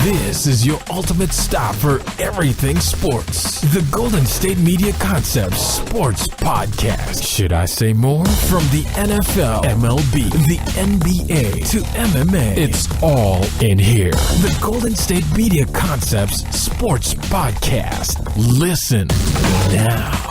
This is your ultimate stop for everything sports. The Golden State Media Concepts Sports Podcast. Should I say more? From the NFL, MLB, the NBA to MMA, it's all in here. The Golden State Media Concepts Sports Podcast. Listen now.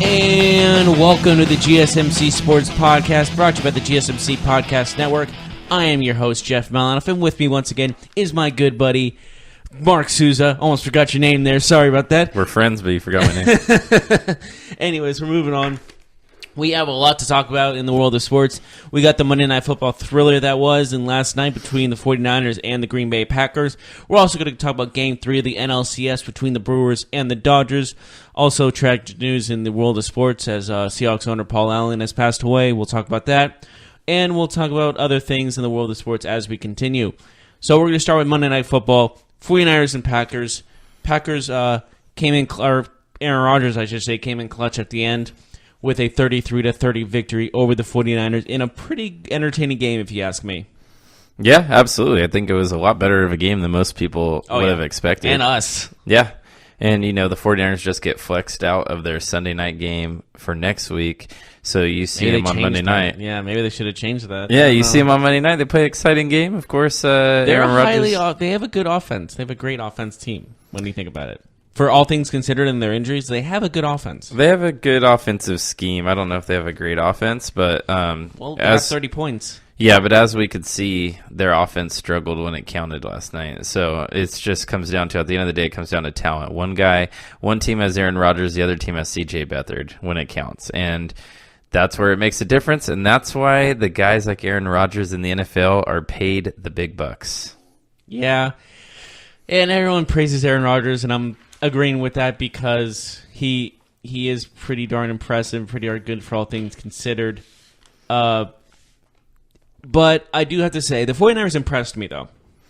And welcome to the GSMC Sports Podcast, brought to you by the GSMC Podcast Network. I am your host, Jeff Malanoff, and with me once again is my good buddy, Mark Souza. Almost forgot your name there. Sorry about that. We're friends, but you forgot my name. Anyways, we're moving on. We have a lot to talk about in the world of sports. We got the Monday Night Football thriller that was in last night between the 49ers and the Green Bay Packers. We're also going to talk about Game 3 of the NLCS between the Brewers and the Dodgers. Also, tragic news in the world of sports as Seahawks owner Paul Allen has passed away. We'll talk about that. And we'll talk about other things in the world of sports as we continue. So we're going to start with Monday Night Football. 49ers and Packers. Packers came in, or Aaron Rodgers, I should say, came in clutch at the end with a 33-30 victory over the 49ers in a pretty entertaining game, if you ask me. Yeah, absolutely. I think it was a lot better of a game than most people would have expected. And us. Yeah. And, the 49ers just get flexed out of their Sunday night game for next week. So you see them on Monday night. Yeah, maybe they should have changed that. Yeah, you see them on Monday night. They play an exciting game. Of course, Aaron Rodgers. They have a good offense. They have a great offense team when you think about it. For all things considered and their injuries, they have a good offense. They have a good offensive scheme. I don't know if they have a great offense, but they have 30 points. Yeah, but as we could see, their offense struggled when it counted last night. So it just comes down to, at the end of the day, it comes down to talent. One team has Aaron Rodgers, the other team has C.J. Beathard when it counts. And that's where it makes a difference, and that's why the guys like Aaron Rodgers in the NFL are paid the big bucks. Yeah, and everyone praises Aaron Rodgers, and I'm agreeing with that because he is pretty darn impressive, pretty darn good for all things considered. But I do have to say, the 49ers impressed me, though.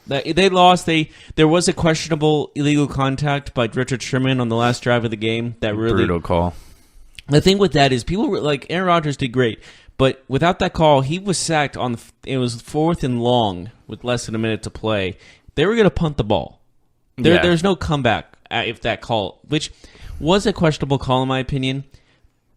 They lost. There was a questionable illegal contact by Richard Sherman on the last drive of the game. That really brutal call. The thing with that is people were like, Aaron Rodgers did great, but without that call, he was sacked on. It was 4th and long with less than a minute to play. They were going to punt the ball. There's no comeback if that call, which was a questionable call in my opinion.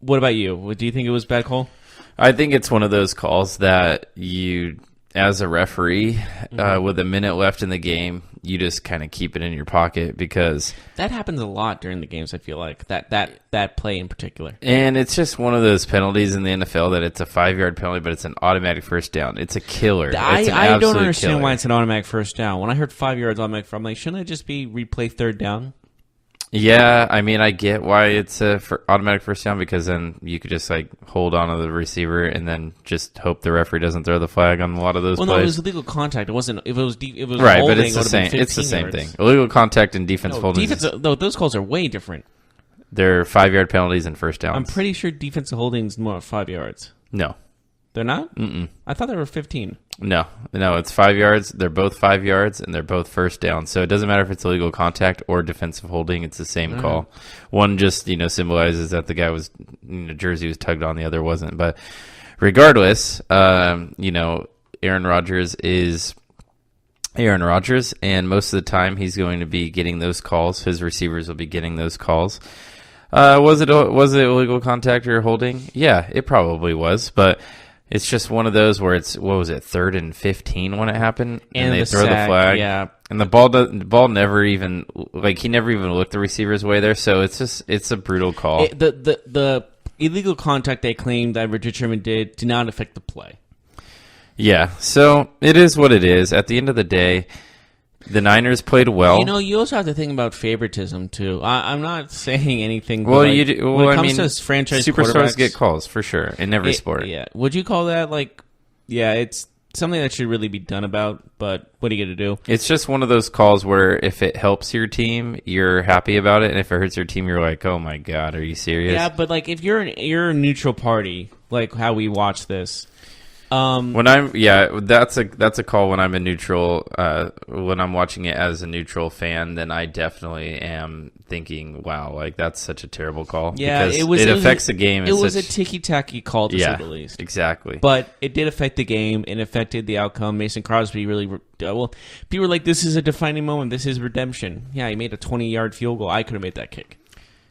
What about you? Do you think it was a bad call? I think it's one of those calls that you, as a referee, with a minute left in the game, you just kind of keep it in your pocket because that happens a lot during the games. I feel like that play in particular, and it's just one of those penalties in the NFL that it's a 5-yard penalty, but it's an automatic first down. It's a killer. I don't understand why it's an automatic first down. When I heard 5 yards automatic, I'm like, shouldn't it just be replay third down? Yeah, I mean, I get why it's a automatic first down because then you could just hold on to the receiver and then just hope the referee doesn't throw the flag on a lot of those plays. Well, no, it was illegal contact. It wasn't. If it was right, holding, but it's the same. It's the same thing. Illegal contact and defense holding. Those calls are way different. They're 5-yard penalties and first downs. I'm pretty sure defensive holding is more 5 yards. No, they're not. Mm-mm. I thought they were 15. No, it's 5 yards. They're both 5 yards, and they're both first down. So it doesn't matter if it's illegal contact or defensive holding. It's the same call. One just symbolizes that the guy was jersey was tugged on, the other wasn't. But regardless, Aaron Rodgers is Aaron Rodgers, and most of the time he's going to be getting those calls. His receivers will be getting those calls. Was it illegal contact or holding? Yeah, it probably was, but it's just one of those where it's, 3rd and 15 when it happened, and they throw the flag. Yeah, and the ball never even he never even looked the receiver's way there. So it's a brutal call. The illegal contact they claimed that Richard Sherman did not affect the play. Yeah, so it is what it is. At the end of the day, the Niners played well. You also have to think about favoritism too. I'm not saying anything. Well, when it comes to franchise superstars get calls for sure in every sport. Yeah, would you call that it's something that should really be done about. But what are you going to do? It's just one of those calls where if it helps your team, you're happy about it, and if it hurts your team, you're like, oh my god, are you serious? Yeah, but like if you're a neutral party, like how we watch this. That's a call when I'm a neutral. When I'm watching it as a neutral fan, then I definitely am thinking, "Wow, like that's such a terrible call." Yeah, because it affects the game. It was a ticky-tacky call, to say the least. Exactly. But it did affect the game and affected the outcome. Mason Crosby really, people were like, "This is a defining moment. This is redemption." Yeah, he made a 20-yard field goal. I could have made that kick.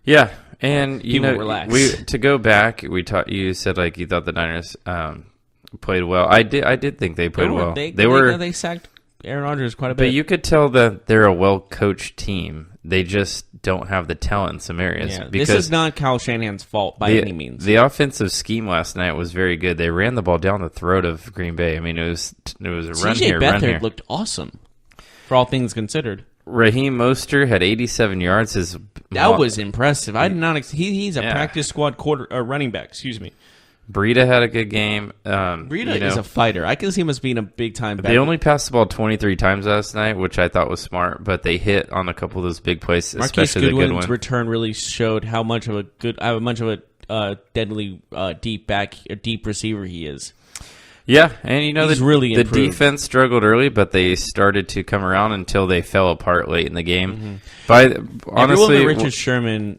Yeah, and relax. to go back, you said like you thought the Niners played well. I did think they played well. They sacked Aaron Rodgers quite a bit. But you could tell that they're a well-coached team. They just don't have the talent in some areas. Yeah, this is not Kyle Shanahan's fault by any means. The offensive scheme last night was very good. They ran the ball down the throat of Green Bay. I mean, it was a run here, run here. Beathard looked awesome, for all things considered. Raheem Mostert had 87 yards. That was impressive. I did not. He's a practice squad running back. Excuse me. Breida had a good game. Breida is a fighter. I can see him as being a big-time back. They only passed the ball 23 times last night, which I thought was smart, but they hit on a couple of those big plays, especially the good one. Marquise Goodwin's return really showed how much of a deadly deep receiver he is. Yeah, and he's really the improved. defense struggled early, but they started to come around until they fell apart late in the game. Mm-hmm. Honestly, Richard Sherman,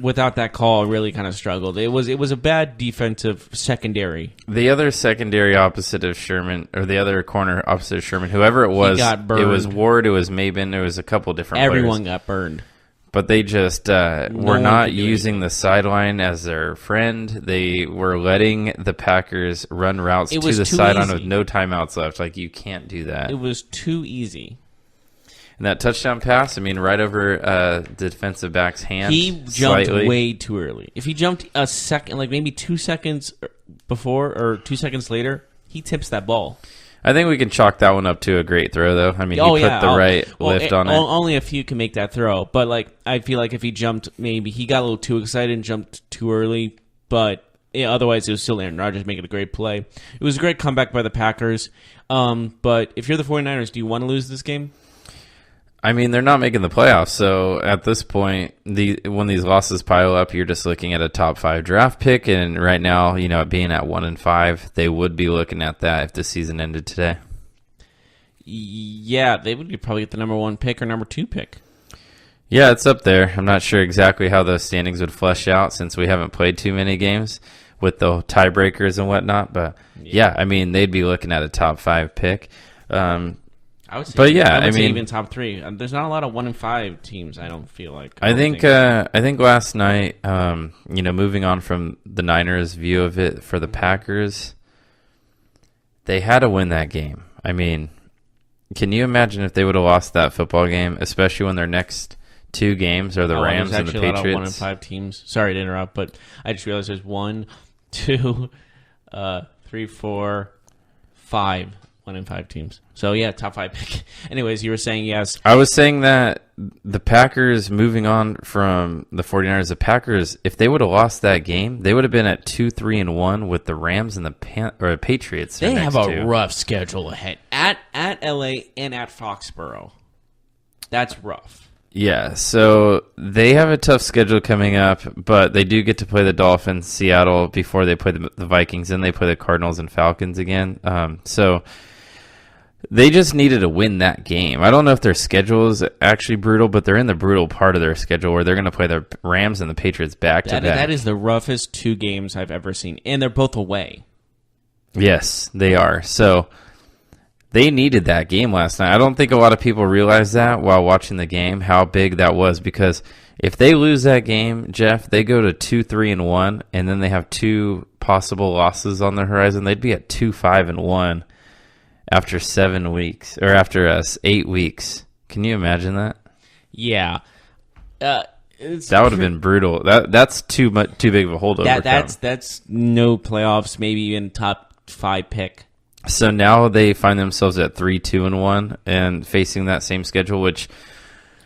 without that call, really kind of struggled. It was a bad defensive secondary. The other secondary opposite of Sherman, or the other corner opposite of Sherman, whoever it was, got burned. It was Ward, it was Maben, there was a couple different Everyone players. Got burned. But they just were not using the sideline as their friend. They were letting the Packers run routes to the sideline with no timeouts left. Like, you can't do that. It was too easy. And that touchdown pass, I mean, right over the defensive back's hand. He jumped way too early. If he jumped a second, like maybe 2 seconds before or 2 seconds later, he tips that ball. I think we can chalk that one up to a great throw, though. I mean, he put the right lift on it. Only a few can make that throw. But, like, I feel like if he jumped, maybe he got a little too excited and jumped too early. But otherwise, it was still Aaron Rodgers making a great play. It was a great comeback by the Packers. But if you're the 49ers, do you want to lose this game? I mean, they're not making the playoffs, so at this point, when these losses pile up, you're just looking at a top 5 draft pick, and right now, being at 1-5, they would be looking at that if the season ended today. Yeah, they would probably get the number 1 pick or number 2 pick. Yeah, it's up there. I'm not sure exactly how those standings would flesh out since we haven't played too many games with the tiebreakers and whatnot, but yeah, I mean, they'd be looking at a top 5 pick. I would say, even top 3. There's not a lot of 1-5 teams. I don't feel like. I think last night, moving on from the Niners' view of it for the Packers, they had to win that game. I mean, can you imagine if they would have lost that football game, especially when their next 2 games are the Rams and the Patriots? A lot of 1-5 teams. Sorry to interrupt, but I just realized there's 1, 2, 3, 4, 5. 1-5 teams. So, yeah, top 5 pick. Anyways, you were saying yes. I was saying that the Packers, moving on from the 49ers, the Packers, if they would have lost that game, they would have been at 2-3-1 with the Rams and the Patriots. They have a rough schedule ahead. At LA and at Foxborough. That's rough. Yeah, so they have a tough schedule coming up, but they do get to play the Dolphins, Seattle, before they play the Vikings, and they play the Cardinals and Falcons again. So they just needed to win that game. I don't know if their schedule is actually brutal, but they're in the brutal part of their schedule where they're going to play the Rams and the Patriots back-to-back. That is the roughest 2 games I've ever seen, and they're both away. Yes, they are. So they needed that game last night. I don't think a lot of people realize that while watching the game, how big that was, because if they lose that game, Jeff, they go to 2-3-1, and then they have 2 possible losses on the horizon. They'd be at 2-5-1. After 7 weeks, or after 8 weeks. Can you imagine that? Yeah. That would have been brutal. That's too big of a holdover. That's no playoffs, maybe even top 5 pick. So now they find themselves at 3-2-1 and facing that same schedule, which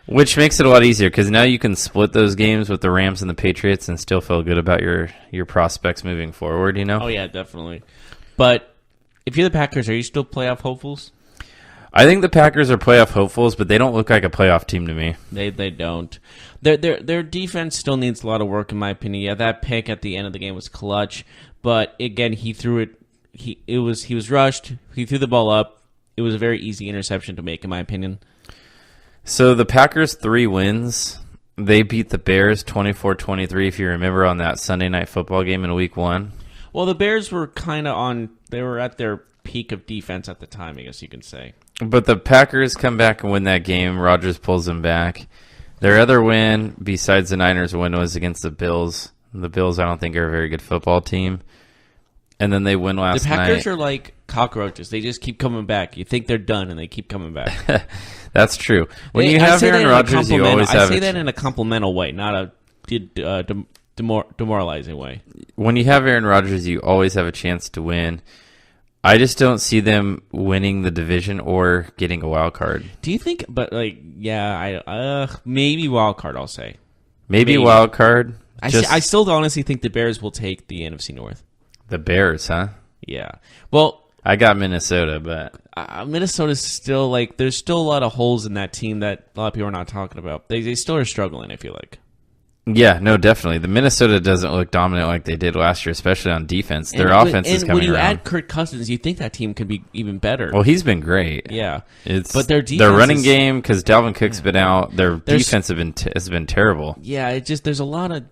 makes it a lot easier because now you can split those games with the Rams and the Patriots and still feel good about your prospects moving forward. Oh yeah, definitely. But If you're the Packers, are you still playoff hopefuls? I think the Packers are playoff hopefuls, but they don't look like a playoff team to me. They don't. Their defense still needs a lot of work, in my opinion. Yeah, that pick at the end of the game was clutch, but again, he threw it. He was rushed. He threw the ball up. It was a very easy interception to make, in my opinion. So the Packers' 3 wins. They beat the Bears 24-23, if you remember, on that Sunday Night Football game in Week 1. Well, the Bears were kind of they were at their peak of defense at the time, I guess you can say. But the Packers come back and win that game. Rodgers pulls them back. Their other win, besides the Niners' win, was against the Bills. The Bills, I don't think, are a very good football team. And then they win last night. The Packers are like cockroaches. They just keep coming back. You think they're done, and they keep coming back. That's true. When you have Aaron Rodgers, you always have... I say that in a complimental way, not a demoralizing way. When you have Aaron Rodgers, you always have a chance to win. I just don't see them winning the division or getting a wild card. Do you think? But maybe wild card. I'll say maybe wild card. I still honestly think the Bears will take the NFC North. The Bears, huh? Yeah. Well, I got Minnesota, but Minnesota's still there's still a lot of holes in that team that a lot of people are not talking about. They still are struggling, I feel like. Yeah, no, definitely. The Minnesota doesn't look dominant like they did last year, especially on defense. Their offense is coming around. When you add Kirk Cousins, you think that team could be even better. Well, he's been great. Yeah. But their running game, because Dalvin Cook's been out, their defense has been terrible. Yeah, there's a lot of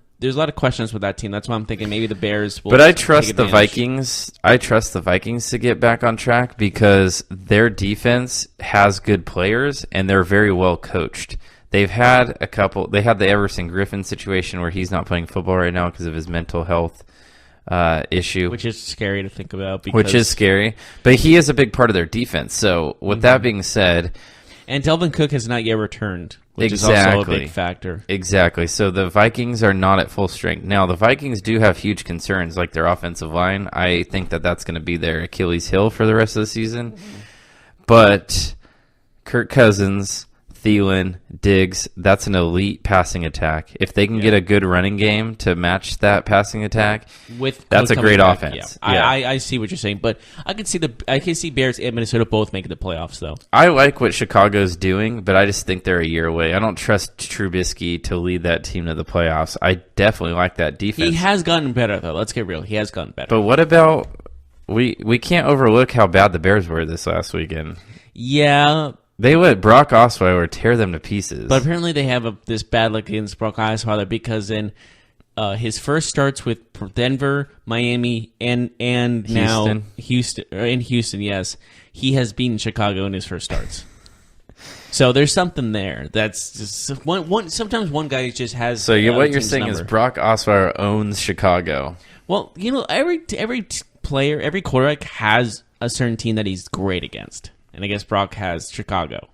questions with that team. That's why I'm thinking maybe the Bears will. But I trust the Vikings. I trust the Vikings to get back on track because their defense has good players and they're very well coached. They've had a couple. They had the Everson Griffin situation where he's not playing football right now because of his mental health issue, which is scary to think about. Which is scary, but he is a big part of their defense. So with that being said, and Dalvin Cook has not yet returned, which is also a big factor. Exactly. So the Vikings are not at full strength now. The Vikings do have huge concerns, like their offensive line. I think that's going to be their Achilles heel for the rest of the season. But Kirk Cousins, Thielen, Diggs, that's an elite passing attack. If they can get a good running game to match that passing attack, that's a great offense. Yeah. I see what you're saying, but I can see Bears and Minnesota both making the playoffs, though. I like what Chicago's doing, but I just think they're a year away. I don't trust Trubisky to lead that team to the playoffs. I definitely like that defense. He has gotten better, though. Let's get real. He has gotten better. But what about we can't overlook how bad the Bears were this last weekend. Yeah. They let Brock Osweiler tear them to pieces. But apparently they have this bad luck against Brock Osweiler because in his first starts with Denver, Miami, and now Houston, yes, he has beaten Chicago in his first starts. So there's something there. That's just one. Sometimes one guy just has. So what you're saying is Brock Osweiler owns Chicago. Well, every player, every quarterback has a certain team that he's great against. And I guess Brock has Chicago.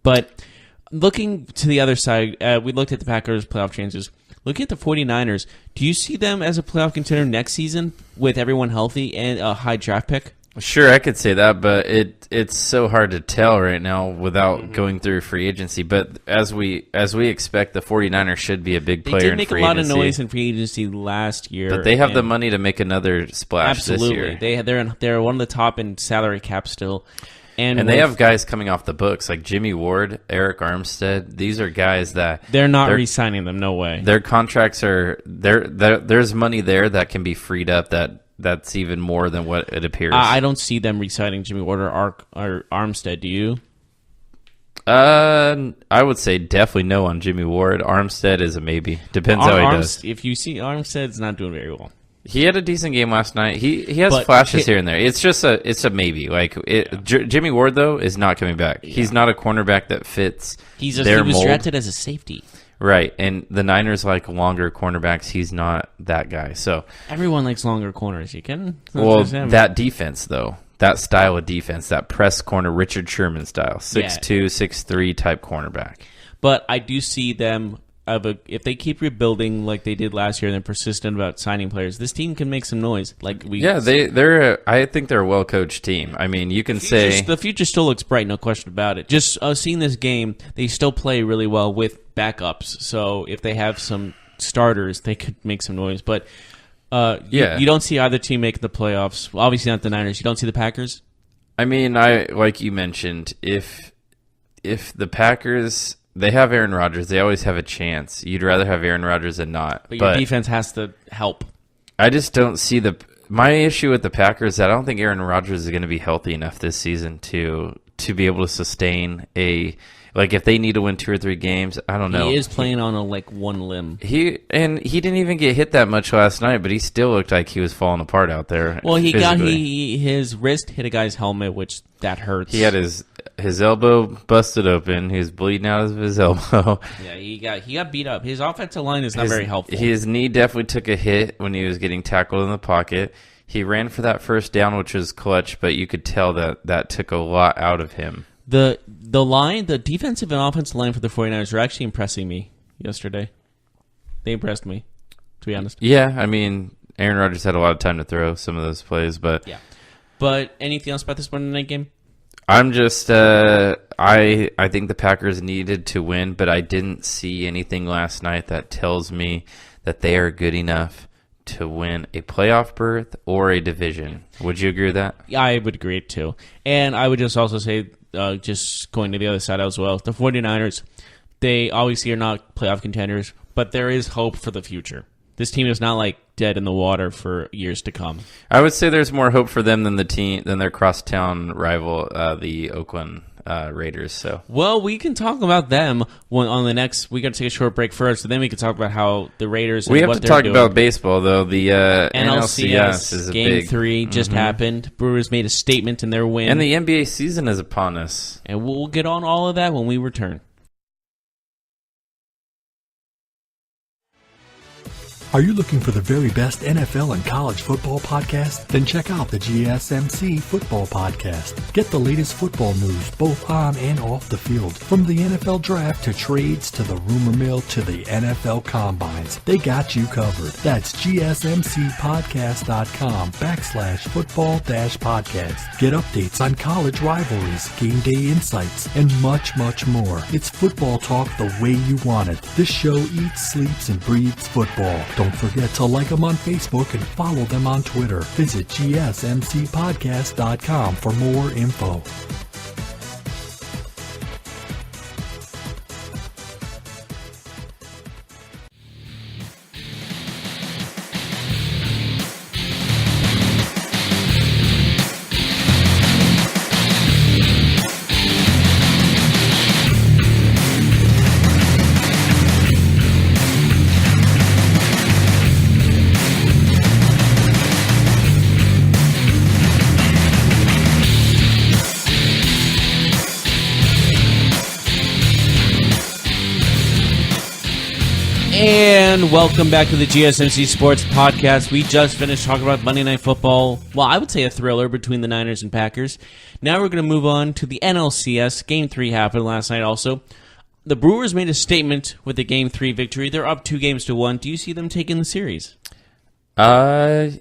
But looking to the other side, we looked at the Packers' playoff chances. Looking at the 49ers, do you see them as a playoff contender next season with everyone healthy and a high draft pick? Sure, I could say that, but it's so hard to tell right now without going through free agency. But as we expect, the 49ers should be a big player in free agency. They did make a lot of noise in free agency last year. But they have the money to make another splash this year. They're one of the top in salary cap still. And they have guys coming off the books like Jimmy Ward, Eric Armstead. These are guys that... They're not re-signing them, no way. Their contracts are... There's money there that can be freed up that's even more than what it appears. I don't see them re-signing Jimmy Ward or Armstead, do you? I would say definitely no on Jimmy Ward. Armstead is a maybe. Depends how he does. If you see Armstead's not doing very well. He had a decent game last night. He has flashes here and there. It's just a maybe. Jimmy Ward though is not coming back. Yeah. He not a cornerback that fits. He was drafted as a safety. Right, and the Niners like longer cornerbacks. He's not that guy. So everyone likes longer corners. You can. Well, that defense though, that style of defense, that press corner, Richard Sherman style, 6'2", 6'3" type cornerback. But I do see them. If they keep rebuilding like they did last year and they're persistent about signing players, this team can make some noise. I think they're a well coached team. I mean, you can say the future still looks bright, no question about it. Just seeing this game, they still play really well with backups. So if they have some starters, they could make some noise. But You don't see either team making the playoffs. Well, obviously not the Niners. You don't see the Packers? I mean, like you mentioned, if the Packers, they have Aaron Rodgers, they always have a chance. You'd rather have Aaron Rodgers than not. But your defense has to help. I just don't see my issue with the Packers is I don't think Aaron Rodgers is going to be healthy enough this season to be able to sustain if they need to win 2 or 3 games. I don't know. He is playing on one limb. He didn't even get hit that much last night, but he still looked like he was falling apart out there. Well, his wrist hit a guy's helmet, which that hurts. He had his elbow busted open. He was bleeding out of his elbow. Yeah, he got beat up. His offensive line is not very helpful. His knee definitely took a hit when he was getting tackled in the pocket. He ran for that first down, which was clutch, but you could tell that took a lot out of him. The defensive and offensive line for the 49ers are actually impressing me yesterday. They impressed me, to be honest. Yeah, I mean, Aaron Rodgers had a lot of time to throw some of those plays, but... Yeah. But anything else about this Monday night game? I'm just... I think the Packers needed to win, but I didn't see anything last night that tells me that they are good enough to win a playoff berth or a division. Would you agree with that? Yeah, I would agree too. And I would just also say, just going to the other side as well, the 49ers, they obviously are not playoff contenders, but there is hope for the future. This team is not dead in the water for years to come. I would say there's more hope for them than their crosstown rival, the Oakland Raiders. So, well, we can talk about them on the next. We got to take a short break first, and then we can talk about how the Raiders. We have to talk about baseball, though. The NLCS is a Game big, 3 just happened. Brewers made a statement in their win, and the NBA season is upon us. And we'll get on all of that when we return. Are you looking for the very best NFL and college football podcast? Then check out the GSMC Football Podcast. Get the latest football news both on and off the field. From the NFL Draft to trades to the rumor mill to the NFL Combines, they got you covered. That's GSMCpodcast.com/football-podcast. Get updates on college rivalries, game day insights, and much, much more. It's football talk the way you want it. This show eats, sleeps, and breathes football. Don't forget to like them on Facebook and follow them on Twitter. Visit GSMCpodcast.com for more info. And welcome back to the GSMC Sports Podcast. We just finished talking about Monday Night Football. Well, I would say a thriller between the Niners and Packers. Now we're going to move on to the NLCS. Game 3 happened last night also. The Brewers made a statement with the Game 3 victory. They're up 2-1. Do you see them taking the series? I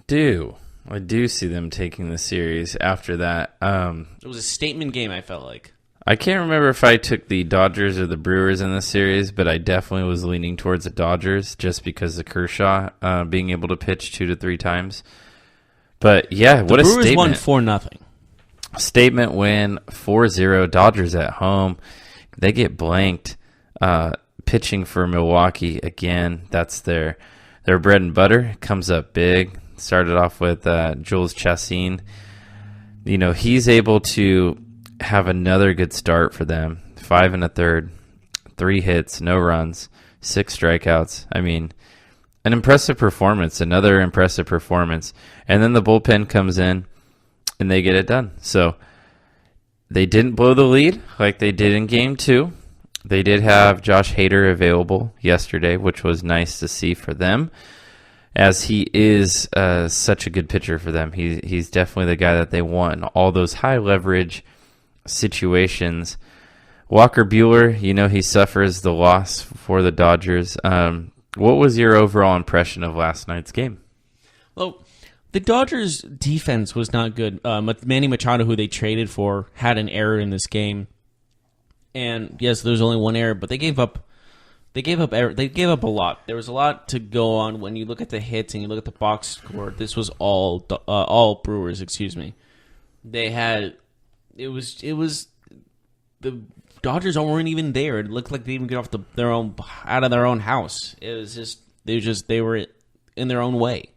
do. I do see them taking the series after that. It was a statement game, I felt like. I can't remember if I took the Dodgers or the Brewers in this series, but I definitely was leaning towards the Dodgers just because of Kershaw being able to pitch 2 to 3 times. But yeah, what a statement. The Brewers won 4-0. Statement win, 4-0, Dodgers at home. They get blanked pitching for Milwaukee again. That's their bread and butter. Comes up big. Started off with Jules Chassin. You know, he's able to have another good start for them. 5 1/3, 3 hits, no runs, 6 strikeouts. I mean, an impressive performance, another impressive performance. And then the bullpen comes in and they get it done. So they didn't blow the lead like they did in Game 2. They did have Josh Hader available yesterday, which was nice to see for them, as he is such a good pitcher for them. He's definitely the guy that they want in all those high leverage situations. Walker Buehler, you know, he suffers the loss for the Dodgers. What was your overall impression of last night's game? Well, the Dodgers' defense was not good. Manny Machado, who they traded for, had an error in this game. And yes, there's only one error, but they gave up They gave up a lot. There was a lot to go on when you look at the hits and you look at the box score. This was all Brewers. Excuse me. They had it was the Dodgers weren't even there. It looked like they didn't get off out of their own house. It was just they were in their own way.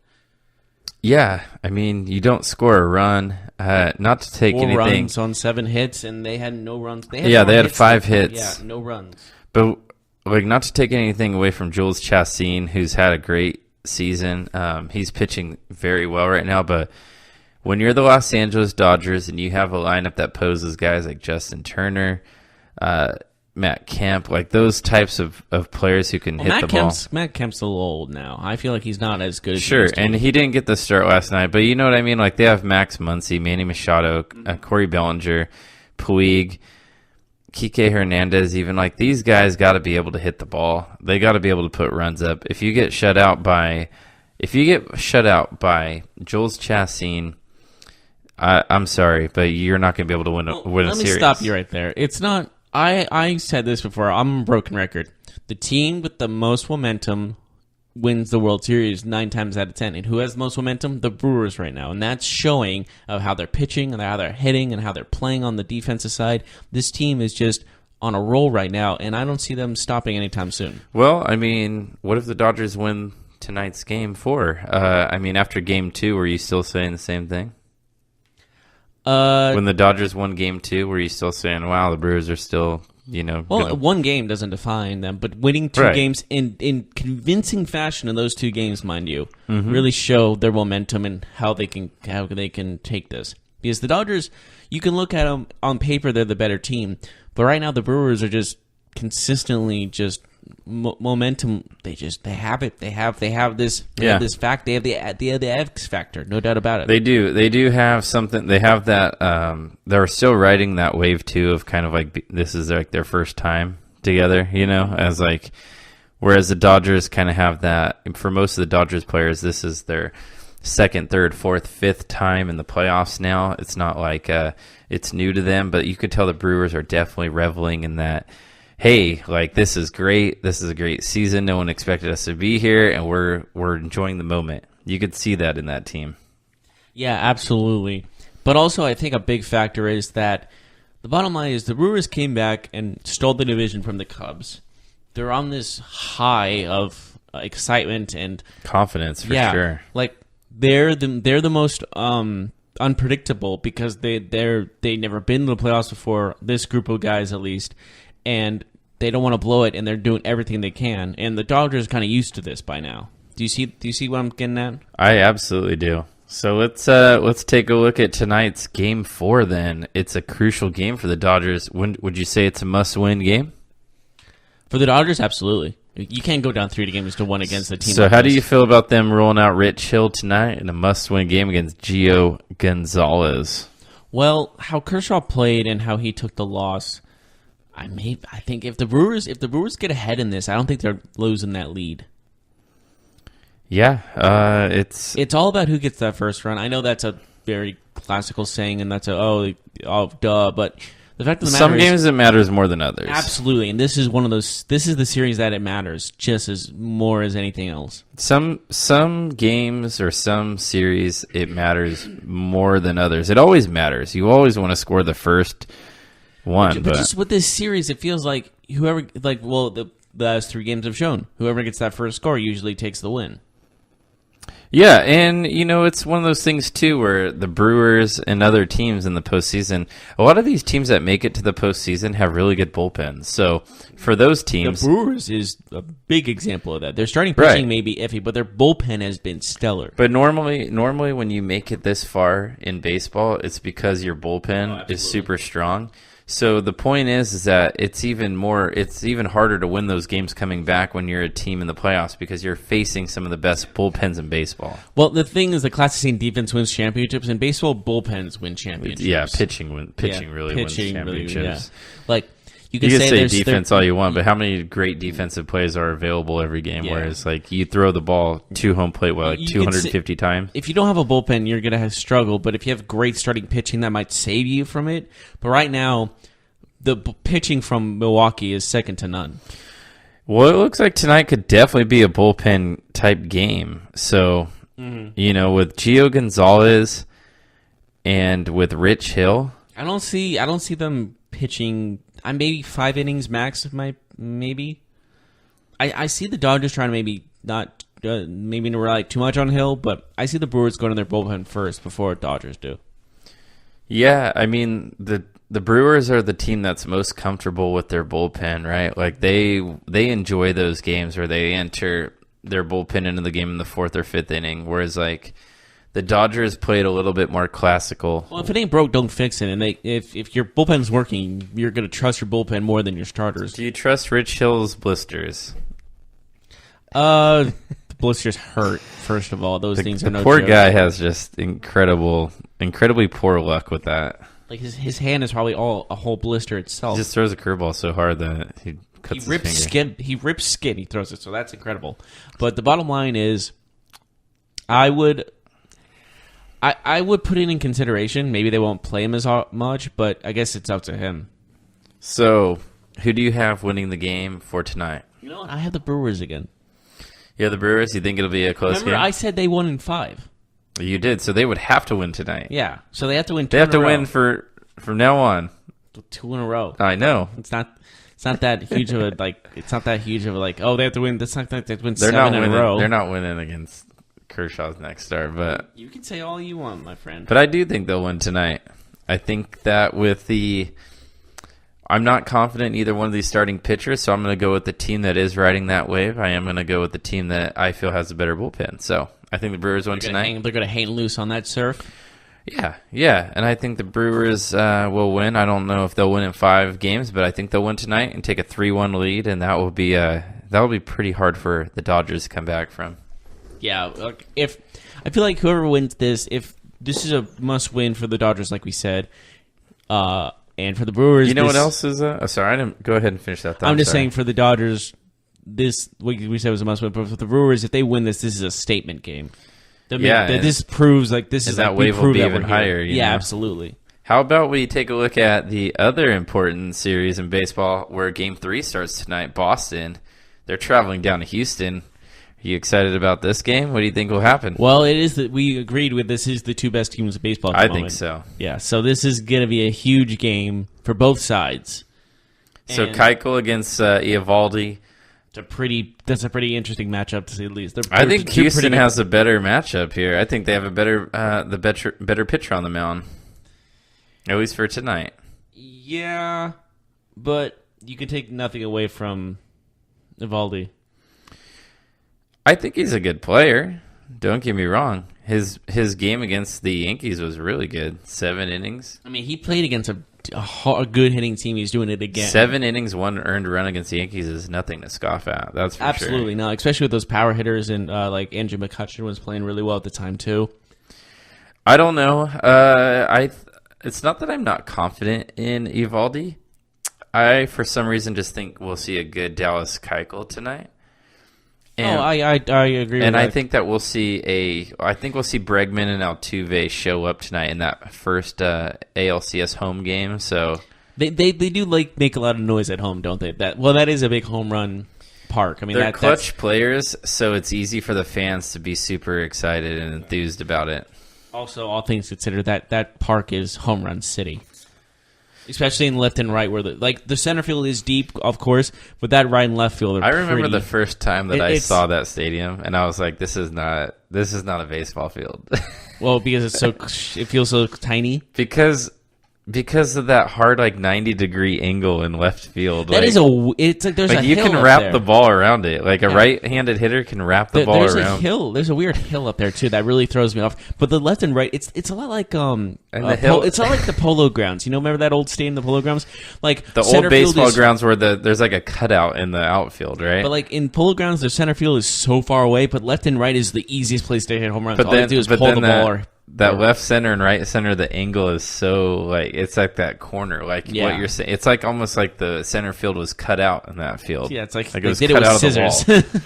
Yeah, I mean, you don't score a run. Not to take 4 anything. runs on 7 hits, and they had no runs. They had 5 hits. Yeah, no runs. But not to take anything away from Jules Chastain, who's had a great season. He's pitching very well right now. But when you're the Los Angeles Dodgers and you have a lineup that poses guys like Justin Turner, Matt Kemp, like those types of players who can hit the ball. Matt Kemp's a little old now. I feel like he's not as good as Sure, he used to and be. he didn't get the start last night, but you know what I mean? Like they have Max Muncy, Manny Machado, Corey Bellinger, Puig, Kike Hernandez, even like these guys got to be able to hit the ball. They got to be able to put runs up. If you get shut out by Jules Chastain, I'm sorry, but you're not going to be able to win a series. Let me stop you right there. It's not. I said this before. I'm a broken record. The team with the most momentum wins the World Series 9 times out of 10. And who has the most momentum? The Brewers right now. And that's showing of how they're pitching and how they're hitting and how they're playing on the defensive side. This team is just on a roll right now, and I don't see them stopping anytime soon. Well, I mean, what if the Dodgers win tonight's Game 4? I mean, after Game 2, were you still saying the same thing? When the Dodgers won Game 2, were you still saying, wow, the Brewers are still, Well, one game doesn't define them, but winning 2 games in convincing fashion in those 2 games, mind you, really show their momentum and how they can take this. Because the Dodgers, you can look at them on paper, they're the better team, but right now the Brewers are just consistently just momentum. They have it. They have this fact. They have the X factor, no doubt about it. They do have something. They have that. They're still riding that wave too of kind of like this is like their first time together. As like, whereas the Dodgers kind of have that. For most of the Dodgers players, this is their second, third, fourth, fifth time in the playoffs now. It's not like it's new to them, but you could tell the Brewers are definitely reveling in that. Hey, like this is great. This is a great season. No one expected us to be here, and we're enjoying the moment. You could see that in that team. Yeah, absolutely. But also, I think a big factor is that the bottom line is the Brewers came back and stole the division from the Cubs. They're on this high of excitement and confidence for sure. Like they're the most unpredictable because they never been to the playoffs before. This group of guys, at least. And they don't want to blow it, and they're doing everything they can. And the Dodgers are kind of used to this by now. Do you see what I'm getting at? I absolutely do. So let's take a look at tonight's Game 4. Then it's a crucial game for the Dodgers. Would you say it's a must-win game? For the Dodgers, absolutely. You can't go down 3-1 against the team. So like how this. do you feel about them rolling out Rich Hill tonight in a must-win game against Gio Gonzalez? Well, how Kershaw played and how he took the loss. I think if the Brewers get ahead in this, I don't think they're losing that lead. Yeah, it's all about who gets that first run. I know that's a very classical saying, and that's duh. But the fact of the matter some games it matters more than others. Absolutely, and this is one of those. This is the series that it matters just as more as anything else. Some games or some series it matters more than others. It always matters. You always want to score the first one, but just with this series, it feels like whoever, the last 3 games have shown, whoever gets that first score usually takes the win. Yeah, and it's one of those things too where the Brewers and other teams in the postseason, a lot of these teams that make it to the postseason have really good bullpens. So for those teams, the Brewers is a big example of that. Their starting pitching may be iffy, but their bullpen has been stellar. But normally when you make it this far in baseball, it's because your bullpen is super strong. So the point is that it's even harder to win those games coming back when you're a team in the playoffs because you're facing some of the best bullpens in baseball. Well, the thing is, the classic saying defense wins championships. In baseball, bullpens win championships. Yeah, pitching wins championships. Really, like you can say defense all you want, but how many great defensive plays are available every game? Yeah. Whereas like you throw the ball to home plate 250 times. If you don't have a bullpen, you're gonna struggle. But if you have great starting pitching, that might save you from it. But right now, the pitching from Milwaukee is second to none. Well, it looks like tonight could definitely be a bullpen type game. So, with Gio Gonzalez and with Rich Hill, I don't see them pitching. Maybe 5 innings max. Maybe. I see the Dodgers trying to maybe not rely too much on Hill, but I see the Brewers going to their bullpen first before Dodgers do. Yeah, I mean the Brewers are the team that's most comfortable with their bullpen, right? Like they enjoy those games where they enter their bullpen into the game in the 4th or 5th inning, whereas like the Dodgers played a little bit more classical. Well, if it ain't broke, don't fix it. And if your bullpen's working, you're going to trust your bullpen more than your starters. Do you trust Rich Hill's blisters? The blisters hurt. First of all, those things are no joke. The poor guy has just incredibly poor luck with that. Like his hand is probably a whole blister itself. He just throws a curveball so hard that he cuts his finger. He rips skin. He throws it, so that's incredible. But the bottom line is, I would put it in consideration. Maybe they won't play him as much, but I guess it's up to him. So, who do you have winning the game for tonight? You know what? I have the Brewers again. Yeah, the Brewers. You think it'll be a close game? I said they won in 5. You did, so they would have to win tonight. Yeah, so they have to win. They have to win from now on. 2 in a row. I know. It's not that huge of a It's not that huge of a Oh, they have to win. That's not like they have to win They're 7 not in a row. They're not winning against Kershaw's next start, but You can say all you want, my friend. But I do think they'll win tonight. I think that I'm not confident in either one of these starting pitchers, so I'm going to go with the team that is riding that wave. I am going to go with the team that I feel has a better bullpen. So I think the Brewers win tonight. They're going to hang loose on that surf. Yeah, and I think the Brewers will win. I don't know if they'll win in 5 games, but I think they'll win tonight and take a 3-1 lead, and that will be pretty hard for the Dodgers to come back from. Yeah, if I feel like whoever wins this, if this is a must-win for the Dodgers, like we said, and for the Brewers, you know what else is? Sorry, I didn't. Go ahead and finish that thought. I'm just saying for the Dodgers, this we said was a must-win, but for the Brewers, if they win this is a statement game. This proves that wave will be even higher. Yeah, absolutely. How about we take a look at the other important series in baseball, where Game 3 starts tonight? Boston, they're traveling down to Houston. Are you excited about this game? What do you think will happen? Well, it is that we agreed with this is the 2 best teams in baseball at the moment. Think so. Yeah, so this is going to be a huge game for both sides. So Keuchel against Eovaldi. That's a pretty interesting matchup to say the least. I think Houston has a better matchup here. I think they have a better pitcher on the mound, at least for tonight. Yeah, but you can take nothing away from Eovaldi. I think he's a good player. Don't get me wrong. His game against the Yankees was really good. 7 innings. I mean, he played against a good hitting team. He's doing it again. 7 innings, 1 earned run against the Yankees is nothing to scoff at. That's for Absolutely sure. not, especially with those power hitters, and like Andrew McCutcheon was playing really well at the time too. I don't know. It's not that I'm not confident in Eovaldi. I, for some reason, just think we'll see a good Dallas Keuchel tonight. And, I agree with that. And I think that we'll see Bregman and Altuve show up tonight in that first ALCS home game. So they do make a lot of noise at home, don't they? That is a big home run park. I mean, they're clutch players, so it's easy for the fans to be super excited and enthused about it. Also, all things considered, that park is home run city. Especially in left and right, where the center field is deep, of course, but that right and left field are I remember the first time that I saw that stadium, and I was like, "This is not a baseball field." Well, because it feels so tiny. Because of that hard 90-degree angle in left field. There's a you hill can up wrap there. the ball around it. Like a right-handed hitter can wrap the ball there's around. A hill. There's a weird hill up there too that really throws me off. But the left and right, it's a lot like it's not like the Polo Grounds. Remember that old stadium, the Polo Grounds? Like the old baseball grounds where there's like a cutout in the outfield, right? But like in Polo Grounds, the center field is so far away, but left and right is the easiest place to hit home runs. All you do is pull the ball that left center and right center, the angle is so it's like that corner, what you're saying. It's like almost like the center field was cut out in that field. Yeah, it's like it they was did cut it with out scissors. of the wall.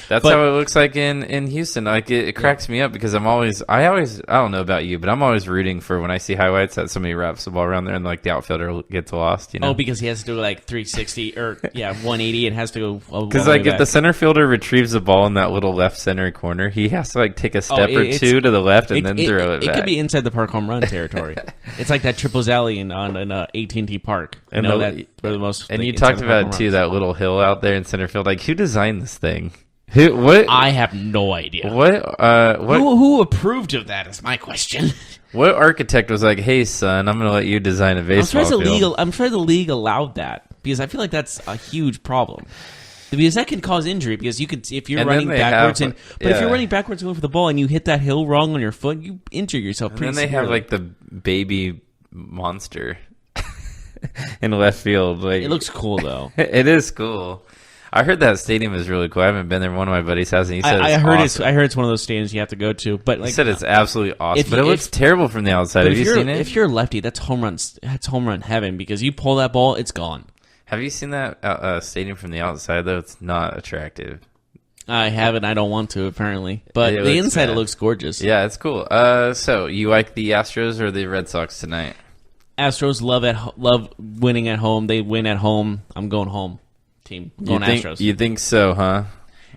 That's how it looks like in Houston. Like it cracks me up because I don't know about you, but I'm always rooting for when I see highlights that somebody wraps the ball around there and like the outfielder gets lost. You know? Oh, because he has to do like 360 or 180 and has to go. Because like if the center fielder retrieves the ball in that little left center corner, he has to like take a step or two to the left and then throw it back. It could be inside the park home run territory. It's like that Triples Alley on AT&T Park. And you talked about too that little hill out there in center field. Like who designed this thing? What? I have no idea. What? Who approved of that is my question. What architect was like, "Hey, son, I'm going to let you design a baseball field"? I'm sure the league allowed that because I feel like that's a huge problem. Because that can cause injury. Because you could, if you're running backwards, if you're running backwards going for the ball and you hit that hill wrong on your foot, you injure yourself. And then they have like the baby monster in left field. Like, it looks cool though. It is cool. I heard that stadium is really cool. I haven't been there. One of my buddies has, and he said I heard awesome. I heard it's one of those stadiums you have to go to. But like, he said it's absolutely awesome. But it looks terrible from the outside. Have you seen it? If you're a lefty, that's home run heaven because you pull that ball, it's gone. Have you seen that stadium from the outside though? It's not attractive. I haven't. I don't want to apparently, but the inside it looks gorgeous. Yeah, it's cool. So you like the Astros or the Red Sox tonight? Astros love winning at home. They win at home. I'm going home. Team going Astros. You think so, huh?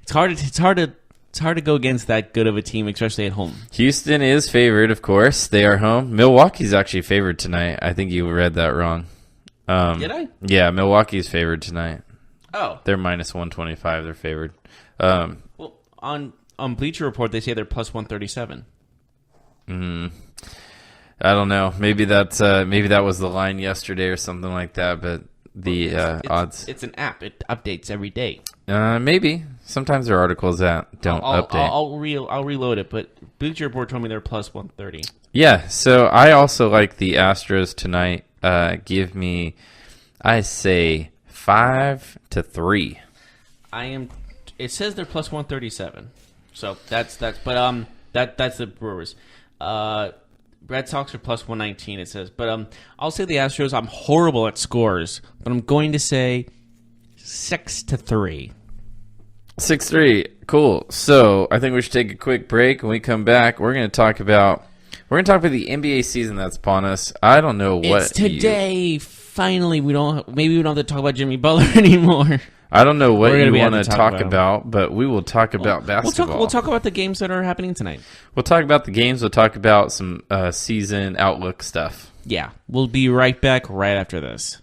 It's hard to go against that good of a team, especially at home. Houston is favored, of course. They are home. Milwaukee's actually favored tonight. I think you read that wrong. Did I? Yeah, Milwaukee's favored tonight. Oh, they're minus 125. They're favored. Well, on Bleacher Report they say they're plus 137. I don't know. Maybe that was the line yesterday or something like that. But the odds. It's an app. It updates every day. Maybe sometimes there are articles that don't update. I'll reload it. But Bleacher Report told me they're plus 130. Yeah. So I also like the Astros tonight. Give me, I say 5-3. It says they're plus 137. So that's but that's the Brewers. Red Sox are plus 119. It says, but I'll say the Astros. I'm horrible at scores, but I'm going to say 6-3. 6-3. Cool. So I think we should take a quick break. When we come back, we're going to talk about the NBA season that's upon us. I don't know what it's today. Finally, we don't have to talk about Jimmy Butler anymore. I don't know what you want to talk about, but we will talk about basketball. We'll talk about the games that are happening tonight. We'll talk about the games. We'll talk about some season outlook stuff. Yeah, we'll be right back right after this.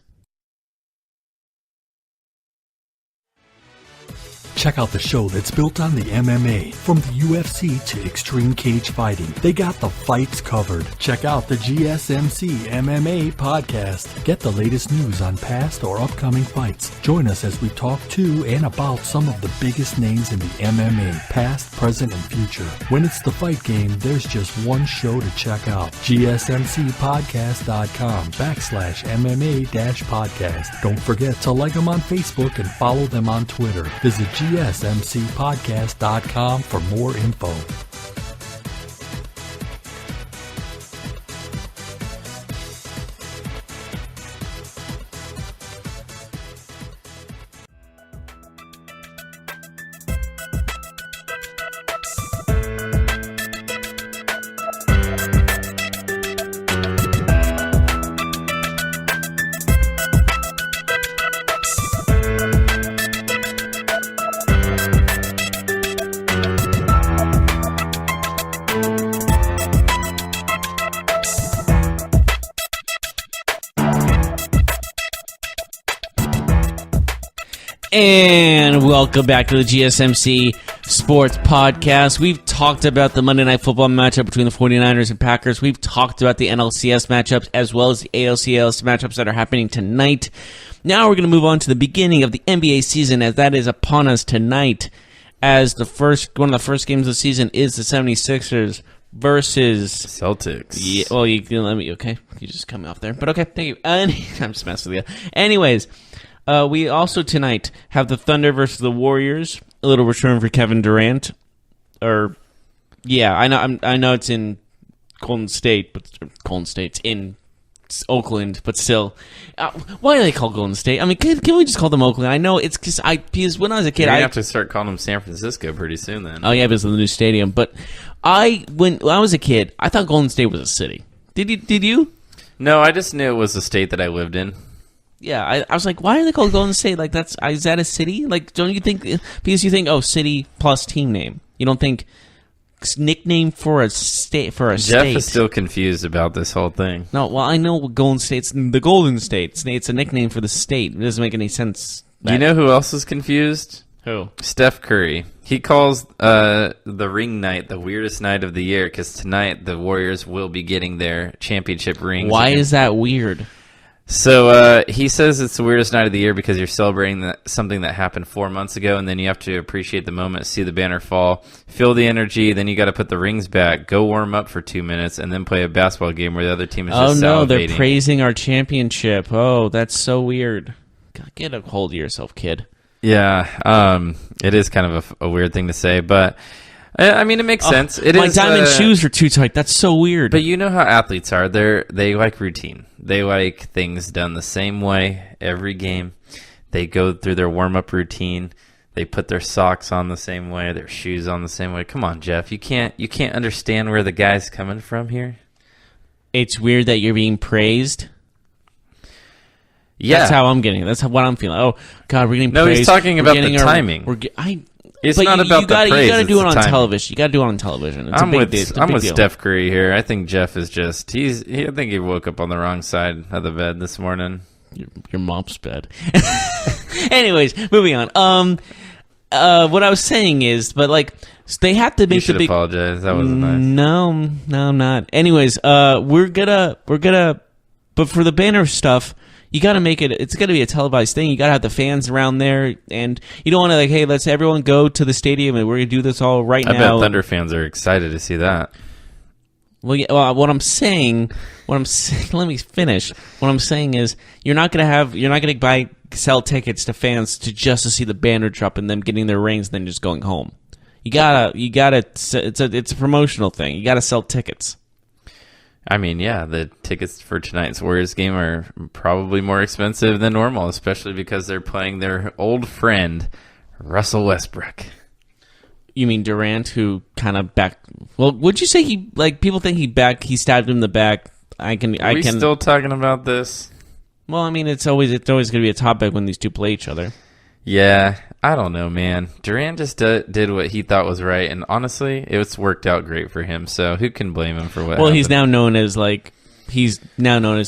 Check out the show that's built on the MMA. From the UFC to extreme cage fighting, they got the fights covered. Check out the GSMC MMA podcast. Get the latest news on past or upcoming fights. Join us as we talk to and about some of the biggest names in the MMA, past, present, and future. When it's the fight game, there's just one show to check out. GSMCpodcast.com/MMA-podcast. Don't forget to like them on Facebook and follow them on Twitter. Visit GSMCpodcast.com for more info. And welcome back to the GSMC Sports Podcast. We've talked about the Monday Night Football matchup between the 49ers and Packers. We've talked about the NLCS matchups as well as the ALCS matchups that are happening tonight. Now we're going to move on to the beginning of the NBA season, as that is upon us tonight, as one of the first games of the season is the 76ers versus Celtics. Yeah, well, you can let me, okay? You just cut me off there. But okay, thank you. I'm just messing with you. Anyways, we also tonight have the Thunder versus the Warriors. A little return for Kevin Durant. I know it's in Golden State, but Golden State's in Oakland, but still. Why do they call Golden State? I mean, can we just call them Oakland? I know it's because when I was a kid, You're gonna have to start calling them San Francisco pretty soon then. Oh yeah, because of the new stadium. But when I was a kid, I thought Golden State was a city. Did you? No, I just knew it was the state that I lived in. Yeah, I was like, why are they called Golden State? Like, is that a city? Like, don't you think, because you think, city plus team name. You don't think nickname for a state, Jeff is still confused about this whole thing. No, well, I know Golden State's the Golden State. It's a nickname for the state. It doesn't make any sense. Do you know who else is confused? Who? Steph Curry. He calls the ring night the weirdest night of the year because tonight the Warriors will be getting their championship rings. Why is that weird? So he says it's the weirdest night of the year because you're celebrating something that happened 4 months ago, and then you have to appreciate the moment, see the banner fall, feel the energy, then you got to put the rings back, go warm up for 2 minutes, and then play a basketball game where the other team is just no, salivating. they're praising our championship. Oh, that's so weird. God, get a hold of yourself, kid. Yeah, it is kind of a weird thing to say, but I mean, it makes sense. My diamond shoes are too tight. That's so weird. But you know how athletes are. They like routine. They like things done the same way every game. They go through their warm-up routine. They put their socks on the same way, their shoes on the same way. Come on, Jeff. You can't understand where the guy's coming from here? It's weird that you're being praised. Yeah. That's how I'm getting it. That's what I'm feeling. Oh, God, we're getting praised. No, he's talking about the timing. It's not about the praise. You got to do it on timing. television. You got to do it on television. It's I'm a big deal. with Steph Curry here. I think Jeff is just I think he woke up on the wrong side of the bed this morning. Your mom's bed. Anyways, moving on. What I was saying is, but like they have to make you should the big. Apologize. That wasn't nice. No, I'm not. Anyways, we're gonna. But for the banner stuff, you got to make it. It's got to be a televised thing. You got to have the fans around there, and you don't want to like, hey, let's everyone go to the stadium, and we're gonna do this all right now. I bet Thunder fans are excited to see that. Well, yeah, what I'm saying, let me finish. What I'm saying is, you're not gonna sell tickets to fans just to see the banner drop and them getting their rings, and then just going home. You gotta. It's a promotional thing. You gotta sell tickets. I mean, yeah, the tickets for tonight's Warriors game are probably more expensive than normal, especially because they're playing their old friend, Russell Westbrook. You mean Durant, who kind of well, would you say people think he stabbed him in the back? Are we still talking about this? Well, I mean, it's always going to be a topic when these two play each other. Yeah, I don't know, man. Durant just did what he thought was right, and honestly, it's worked out great for him. So who can blame him for what? Well, happened? he's now known as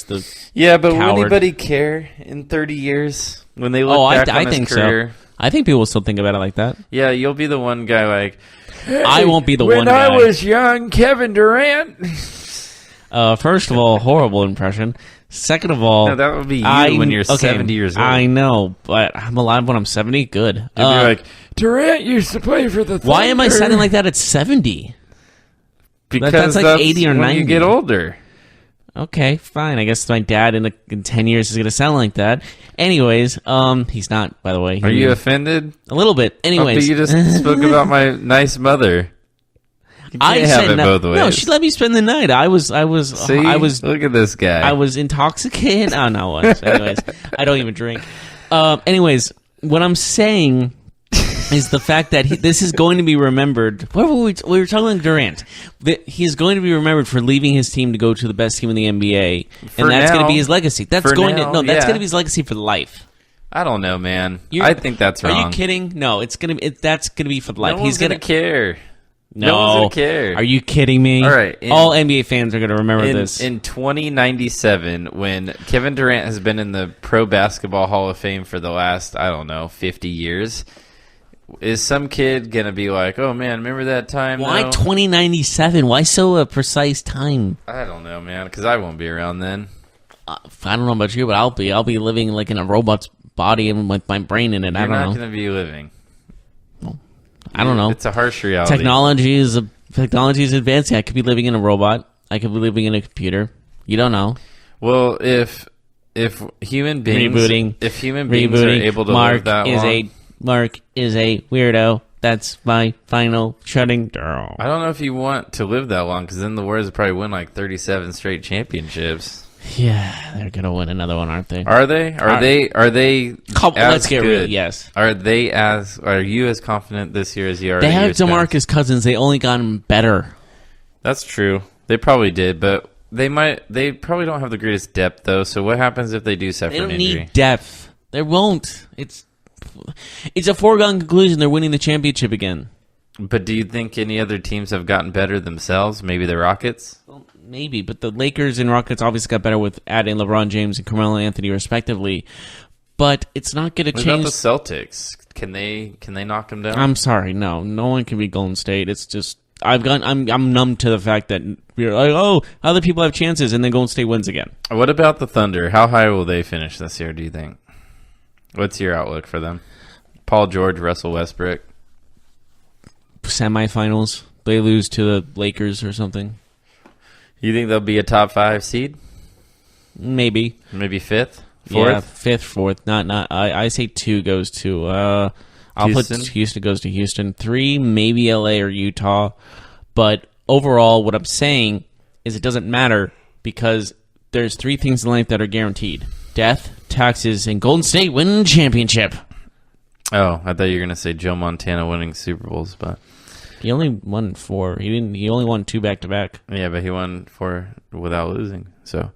the yeah, but coward. Will anybody care in 30 years when they look back on his career? So. I think people will still think about it like that. Yeah, you'll be the one guy like, hey, I won't be the one guy. When I was young, Kevin Durant. First of all, horrible impression. Second of all, no, that would be you when you're 70 years old. I know, but I'm alive when I'm 70. Good. You'd be like, Durant used to play for the Thunder. Why am I sounding like that at 70? Because that's like 80 or 90. When you get older. Okay, fine. I guess my dad in 10 years is going to sound like that. Anyways, he's not, by the way. Are you offended? A little bit. Anyways. But you just spoke about my nice mother. You can't have it both ways. No, she let me spend the night. See? Look at this guy. I was intoxicated. Oh, no, I was. Anyways, I don't even drink. Anyways, what I'm saying is the fact that this is going to be remembered. We were talking about Durant. He's going to be remembered for leaving his team to go to the best team in the NBA, and that's going to be his legacy. That's going to be his legacy for life. I don't know, man. I think that's wrong. Are you kidding? No, that's going to be for life. No one's going to care. No one's going to care. Are you kidding me? All right. All NBA fans are going to remember this. In 2097, when Kevin Durant has been in the Pro Basketball Hall of Fame for the last, 50 years, is some kid going to be like, oh, man, remember that time? Why 2097? Why so a precise time? I don't know, man, because I won't be around then. I don't know about you, but I'll be living like in a robot's body and with my brain in it. You're I don't know. not going to be living. I don't know. It's a harsh reality. Technology is advancing. I could be living in a robot. I could be living in a computer. You don't know. Well, if human beings are able to live that long, Mark is a weirdo. That's my final shutting down. I don't know if you want to live that long, because then the Warriors would probably win like 37 straight championships. Yeah, they're gonna win another one, aren't they? Are they? Are they? Let's get real. good? Yes. Are you as confident this year as you are? They have years past? DeMarcus Cousins. They only got him better. That's true. They probably did, but they probably don't have the greatest depth though. So what happens if they do suffer They don't an injury? need depth. They won't. It's a foregone conclusion. They're winning the championship again. But do you think any other teams have gotten better themselves? Maybe the Rockets? Well, maybe, but the Lakers and Rockets obviously got better with adding LeBron James and Carmelo Anthony respectively. But it's not going to What change. about the Celtics? Can they knock them down? I'm sorry, no one can be Golden State. It's just I'm numb to the fact that we're like, oh, other people have chances, and then Golden State wins again. What about the Thunder? How high will they finish this year, do you think? What's your outlook for them? Paul George, Russell Westbrook. Semifinals. They lose to the Lakers or something. You think they'll be a top 5 seed? Maybe. Maybe 5th? 4th? Yeah, 5th, 4th. Not. I say 2 goes to. I'll Houston? put Houston goes to Houston. 3, maybe LA or Utah. But overall, what I'm saying is it doesn't matter because there's 3 things in life that are guaranteed: death, taxes, and Golden State winning championship. Oh, I thought you were going to say Joe Montana winning Super Bowls, but He only won 4. He only won 2 back-to-back. yeah, but he won 4 without losing. So,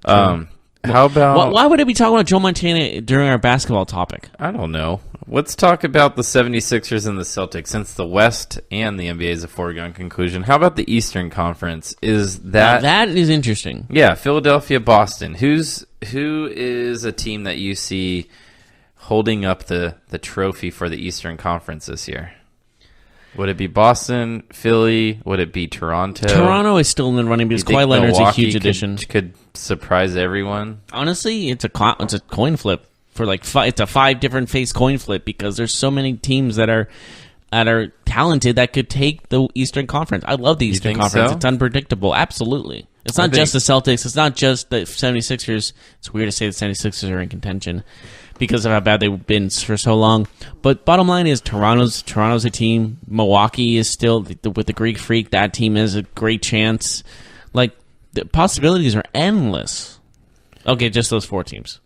how about? Why would I be talking about Joe Montana during our basketball topic? I don't know. Let's talk about the 76ers and the Celtics. Since the West and the NBA is a foregone conclusion, how about the Eastern Conference? Is Now, that is interesting. Yeah, Philadelphia, Boston. Who is a team that you see holding up the trophy for the Eastern Conference this year? Would it be Boston, Philly? Would it be Toronto? Toronto is still in the running because You think Kawhi Leonard's a Milwaukee huge addition. Could surprise everyone. Honestly, it's a coin flip for it's a 5 different face coin flip because there's so many teams that are talented that could take the Eastern Conference. I love the Eastern think Conference. so? It's unpredictable. Absolutely. It's not just the Celtics. It's not just the 76ers. It's weird to say the 76ers are in contention because of how bad they've been for so long. But bottom line is Toronto's a team. Milwaukee is still, with the Greek Freak, that team has a great chance. Like, the possibilities are endless. Okay, just those 4 teams.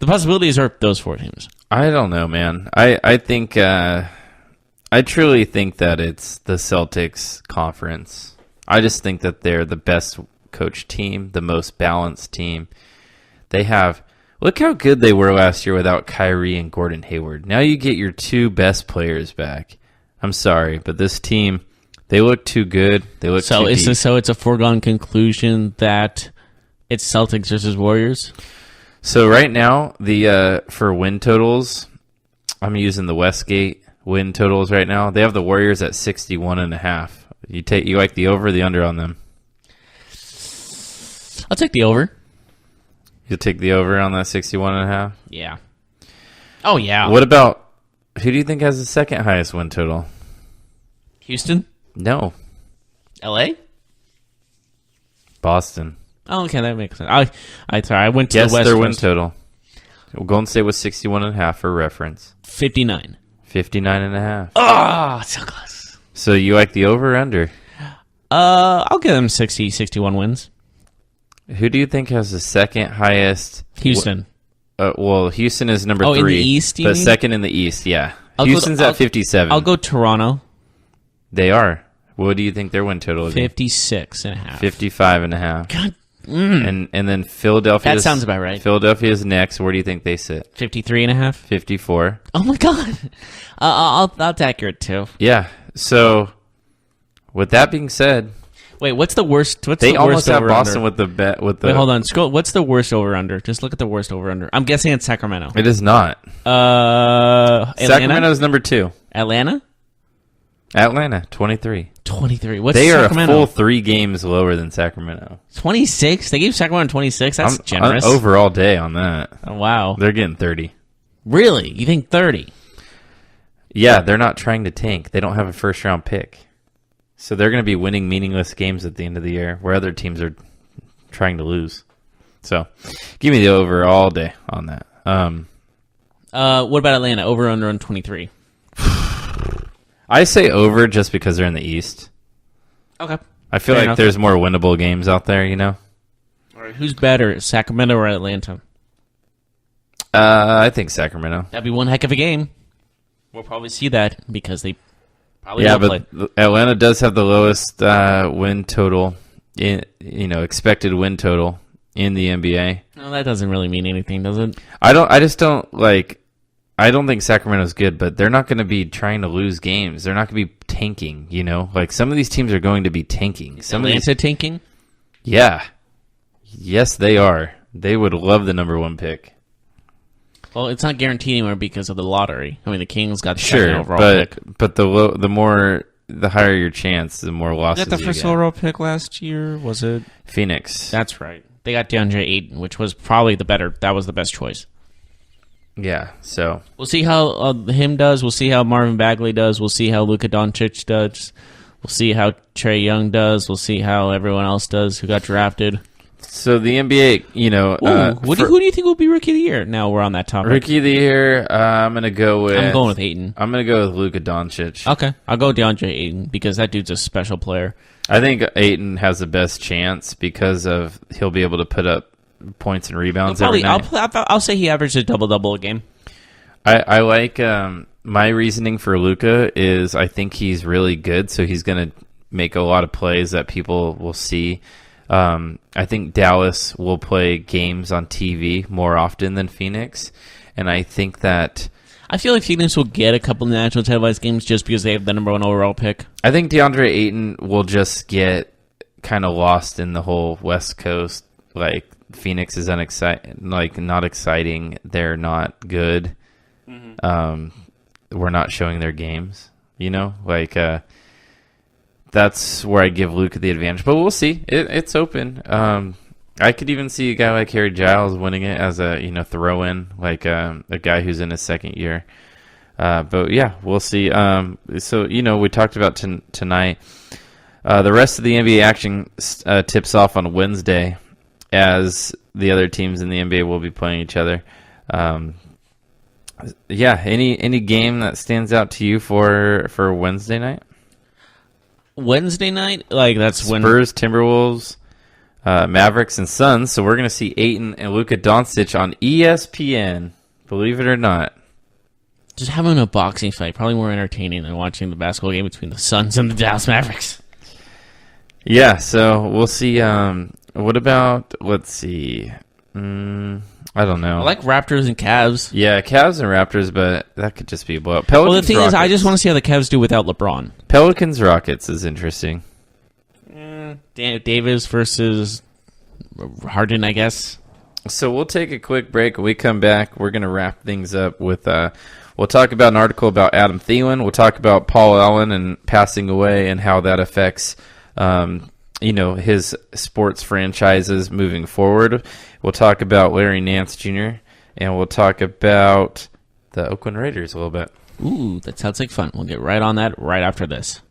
The possibilities are those 4 teams. I don't know, man. I think I truly think that it's the Celtics conference. I just think that they're the best coached team, the most balanced team. Look how good they were last year without Kyrie and Gordon Hayward. Now you get your 2 best players back. I'm sorry, but this team, they look too good. They look too deep. So it's a foregone conclusion that it's Celtics versus Warriors? So right now, the for win totals, I'm using the Westgate win totals right now. They have the Warriors at 61.5. You like the over or the under on them? I'll take the over. You'll take the over on that 61.5? Yeah. Oh, yeah. What about, who do you think has the second highest win total? Houston? No. LA? Boston. Oh, okay, that makes sense. I went to Guess the West their win Coast. total. Golden State was 61.5 for reference. 59. 59.5. Oh, so close. So you like the over or under? I'll give them 61 wins. Who do you think has the second highest? Houston. Well, Houston is number 3. In the East, you The mean? second in the East, yeah. I'll Houston's at 57. I'll go Toronto. They are. What do you think their win total is? 56.5. 55.5. God. And then Philadelphia. That sounds about right. Philadelphia's next. Where do you think they sit? 53.5. 54. Oh, my God. That's accurate, too. Yeah. So, with that being said, Wait, what's the worst? they almost have Boston with the bet. Wait, hold on. Scroll. What's the worst over/under? Just look at the worst over/under. I'm guessing it's Sacramento. It is not. Atlanta? Sacramento's number 2. Atlanta? 23. 23. What's They are Sacramento? a full 3 games lower than Sacramento. 26? They gave Sacramento 26? That's generous. I'm over all day on that. Oh, wow. They're getting 30. Really? You think 30? Yeah, they're not trying to tank. They don't have a first-round pick. So they're going to be winning meaningless games at the end of the year where other teams are trying to lose. So give me the over all day on that. What about Atlanta? Over under on 23. I say over just because they're in the East. Okay. I feel Fair like enough. there's more winnable games out there, you know? All All right, who's better, Sacramento or Atlanta? I think Sacramento. That'd be one heck of a game. We'll probably see that because they probably Yeah, won't but play. Atlanta does have the lowest win total, expected win total in the NBA. No, that doesn't really mean anything, does it? I don't think Sacramento's good, but they're not going to be trying to lose games. They're not going to be tanking, Like some of these teams are going to be tanking. Atlanta tanking? Yeah. Yes, they are. They would love the number 1 pick. Well, it's not guaranteed anymore because of the lottery. I mean, the Kings got the Sure, second overall pick. but the higher your chance, the more losses Was that the you first get. overall pick last year? Was it? Phoenix. That's right. They got DeAndre Ayton, which was probably that was the best choice. Yeah, so We'll see how him does. We'll see how Marvin Bagley does. We'll see how Luka Doncic does. We'll see how Trae Young does. We'll see how everyone else does who got drafted. So the NBA, Who do you think will be Rookie of the Year? Now we're on that topic. Rookie of the Year, I'm going to go with... I'm going with Ayton. I'm going to go with Luka Doncic. Okay, I'll go DeAndre Ayton because that dude's a special player. I think Ayton has the best chance because of he'll be able to put up points and rebounds every night. I'll say he averages a double-double a game. I like... my reasoning for Luka is I think he's really good, so he's going to make a lot of plays that people will see. I think Dallas will play games on TV more often than Phoenix, and I think that... I feel like Phoenix will get a couple of national televised games just because they have the number 1 overall pick. I think DeAndre Ayton will just get kind of lost in the whole West Coast. Like, Phoenix is not exciting. They're not good. Mm-hmm. We're not showing their games, that's where I give Luka the advantage. But we'll see. It's open. I could even see a guy like Harry Giles winning it as a throw-in, like a guy who's in his second year. But yeah, we'll see. So we talked about tonight. The rest of the NBA action tips off on Wednesday, as the other teams in the NBA will be playing each other. Any game that stands out to you for Wednesday night? Wednesday night, that's when Spurs, Timberwolves, Mavericks, and Suns. So we're going to see Ayton and Luka Doncic on ESPN. Believe it or not. Just having a boxing fight probably more entertaining than watching the basketball game between the Suns and the Dallas Mavericks. Yeah, so we'll see. What about? Let's see. I don't know. I like Raptors and Cavs. Yeah, Cavs and Raptors, but that could just be a blowout. Well, the thing is, I just want to see how the Cavs do without LeBron. Pelicans Rockets is interesting. Davis versus Harden, I guess. So we'll take a quick break. When we come back, we're going to wrap things up with. We'll talk about an article about Adam Thielen. We'll talk about Paul Allen and passing away and how that affects, his sports franchises moving forward. We'll talk about Larry Nance Jr. and we'll talk about the Oakland Raiders a little bit. Ooh, that sounds like fun. We'll get right on that right after this.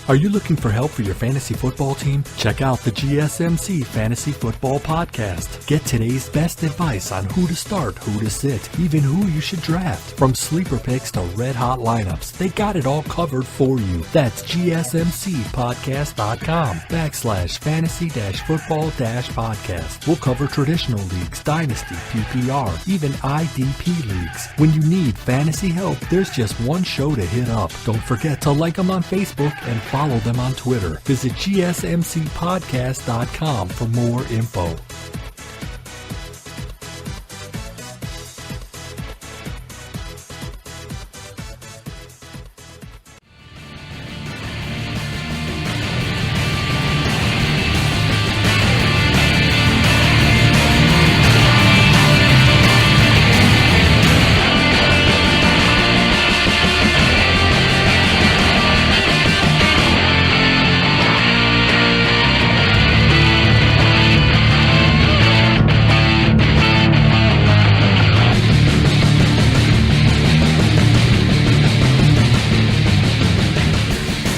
Are you looking for help for your fantasy football team? Check out the GSMC Fantasy Football Podcast. Get today's best advice on who to start, who to sit, even who you should draft. From sleeper picks to red hot lineups, they got it all covered for you. That's GSMCpodcast.com/fantasy-football-podcast. We'll cover traditional leagues, dynasty, PPR, even IDP leagues. When you need fantasy help, there's just one show to hit up. Don't forget to like them on Facebook and follow them on Twitter. Visit GSMCpodcast.com for more info.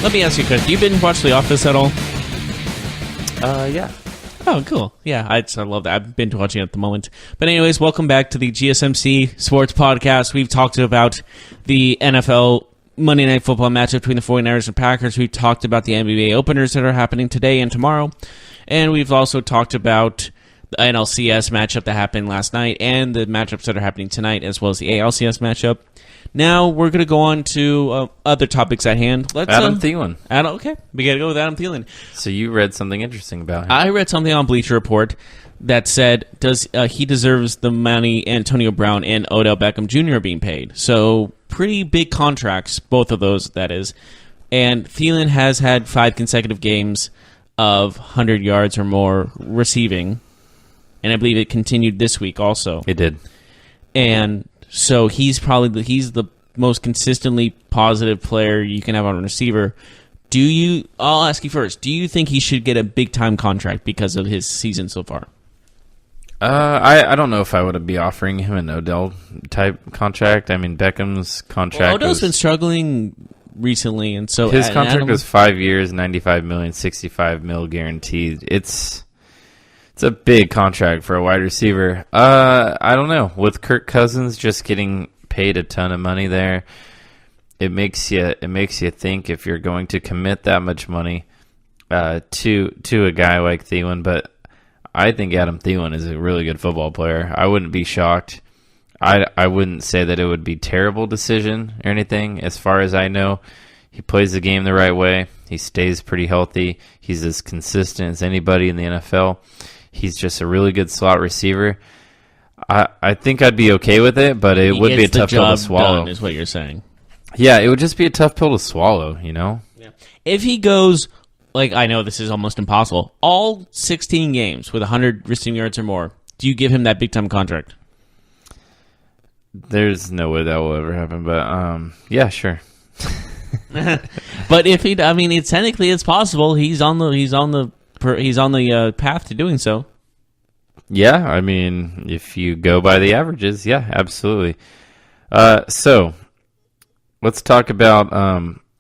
Let me ask you, Chris, you been watch The Office at all? Yeah. Oh, cool. Yeah, I love that. I've been watching it at the moment. But anyways, welcome back to the GSMC Sports Podcast. We've talked about the NFL Monday Night Football matchup between the 49ers and Packers. We talked about the NBA openers that are happening today and tomorrow. And we've also talked about the NLCS matchup that happened last night and the matchups that are happening tonight, as well as the ALCS matchup. Now we're going to go on to other topics at hand. Adam Thielen. Okay, we got to go with Adam Thielen. So you read something interesting about him. I read something on Bleacher Report that said he deserves the money Antonio Brown and Odell Beckham Jr. are being paid. So pretty big contracts, both of those, that is. And Thielen has had 5 consecutive games of 100 yards or more receiving. And I believe it continued this week also. It did. And so he's the most consistently positive player you can have on a receiver. I'll ask you first, do you think he should get a big-time contract because of his season so far? I don't know if I would be offering him an Odell-type contract. I mean, Beckham's contract Odell's been struggling recently, and so his contract was 5 years, $95 million, $65 million guaranteed. It's a big contract for a wide receiver. I don't know. With Kirk Cousins just getting paid a ton of money there, it makes you think if you're going to commit that much money to a guy like Thielen. But I think Adam Thielen is a really good football player. I wouldn't be shocked. I wouldn't say that it would be a terrible decision or anything. As far as I know, he plays the game the right way. He stays pretty healthy. He's as consistent as anybody in the NFL. He's just a really good slot receiver. I think I'd be okay with it, but it would be a tough pill to swallow. Is what you're saying? Yeah, it would just be a tough pill to swallow, you know? Yeah. If he goes, I know this is almost impossible, all 16 games with 100 receiving yards or more, do you give him that big-time contract? There's no way that will ever happen, but yeah, sure. But if technically it's possible. He's on the path to doing so. Yeah, I mean, if you go by the averages, yeah, absolutely. So let's talk about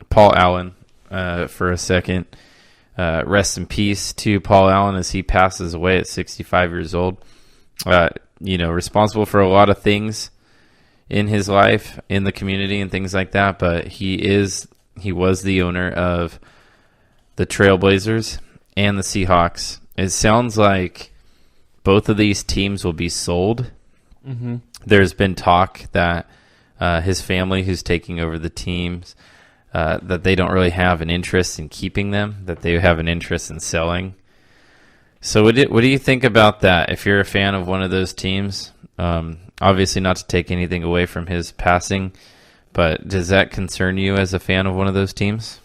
Paul Allen for a second. Rest in peace to Paul Allen as he passes away at 65 years old. Responsible for a lot of things in his life, in the community, and things like that. But he was the owner of the Trailblazers and the Seahawks. It sounds like both of these teams will be sold. Mm-hmm. There's been talk that his family, who's taking over the teams, that they don't really have an interest in keeping them, that they have an interest in selling. So what do you think about that? If you're a fan of one of those teams, obviously not to take anything away from his passing, but does that concern you as a fan of one of those teams?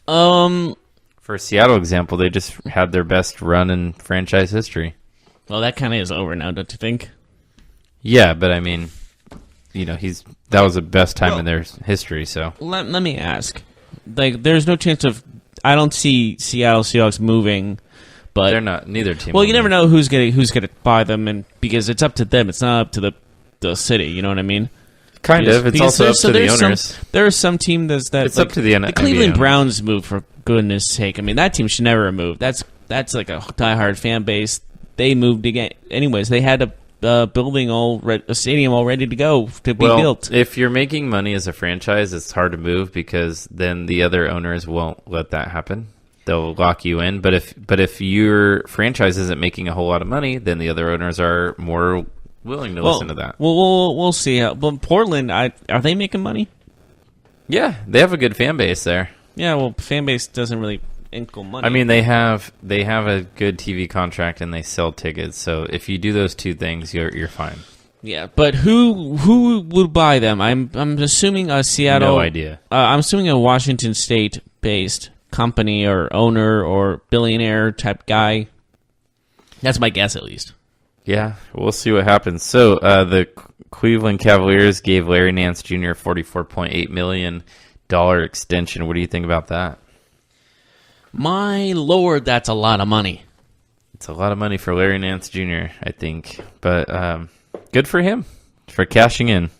For Seattle example, they just had their best run in franchise history. Well, that kind of is over now, don't you think? Yeah, but I mean, that was the best time in their history. So let me ask, there's no chance of, I don't see Seattle Seahawks moving, but they're not. Neither team. Well, you never know who's gonna buy them, and because it's up to them, it's not up to the city. You know what I mean? Kind of. It's also up to the owners. There are some team that it's up to the NBA. The Cleveland Browns moved, for goodness sake. I mean, that team should never have moved. That's like a diehard fan base. They moved again. Anyways, they had a stadium all ready to go to be built. If you're making money as a franchise, it's hard to move because then the other owners won't let that happen. They'll lock you in. But if your franchise isn't making a whole lot of money, then the other owners are more willing to listen to that. We'll see. But Portland, are they making money? Yeah, they have a good fan base there. Yeah, well, fan base doesn't really equal money. I mean, they have a good TV contract and they sell tickets. So if you do those two things, you're fine. Yeah, but who would buy them? I'm assuming a Seattle. No idea. I'm assuming a Washington State based company or owner or billionaire type guy. That's my guess, at least. Yeah, we'll see what happens. So the Cleveland Cavaliers gave Larry Nance Jr. a $44.8 million extension. What do you think about that? My lord, that's a lot of money. It's a lot of money for Larry Nance Jr., I think. But good for him for cashing in.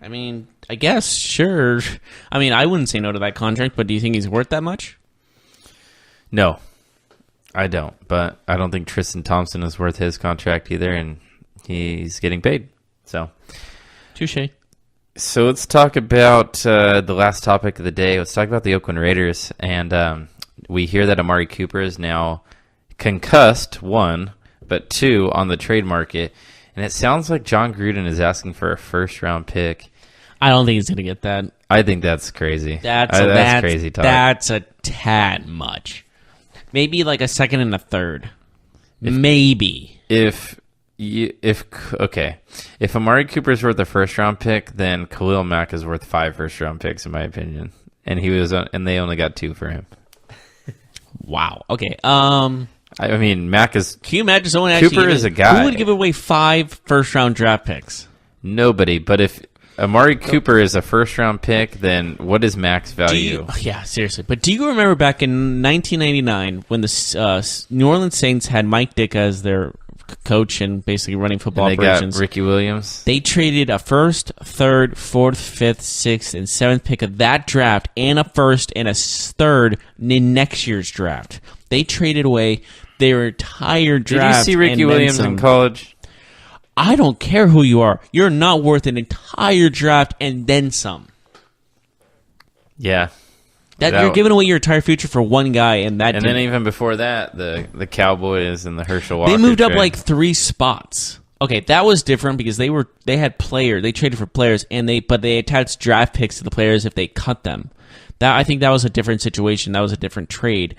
I mean, I guess, sure. I mean, I wouldn't say no to that contract, but do you think he's worth that much? No, I don't. But I don't think Tristan Thompson is worth his contract either, and he's getting paid. So, touche. So let's talk about the last topic of the day. Let's talk about the Oakland Raiders. And we hear that Amari Cooper is now concussed, 1, but 2, on the trade market. And it sounds like John Gruden is asking for a first-round pick. I don't think he's going to get that. I think that's crazy. That's crazy talk. That's a tad much. Maybe like a second and a third. Maybe. If Amari Cooper is worth a first-round pick, then Khalil Mack is worth 5 first-round picks, in my opinion. And they only got 2 for him. Wow. Okay. I mean, Mack is. Can you imagine someone actually? Cooper is a guy. Who would give away 5 first-round draft picks? Nobody. But if Amari Cooper is a first-round pick, then what is Mack's value? Yeah, seriously. But do you remember back in 1999 when the New Orleans Saints had Mike Dick as their coach and basically running football and they operations? got Ricky Williams. They traded a first, third, fourth, fifth, sixth, and seventh pick of that draft, and a first and a third in next year's draft. They traded away their entire draft. Did you see Ricky Williams in college? I don't care who you are. You're not worth an entire draft and then some. Yeah. You're giving away your entire future for one guy, and then even before that, the Cowboys and the Herschel Walker. They moved up trade. like 3 spots. Okay, that was different because they had players. They traded for players, but they attached draft picks to the players if they cut them. I think that was a different situation. That was a different trade.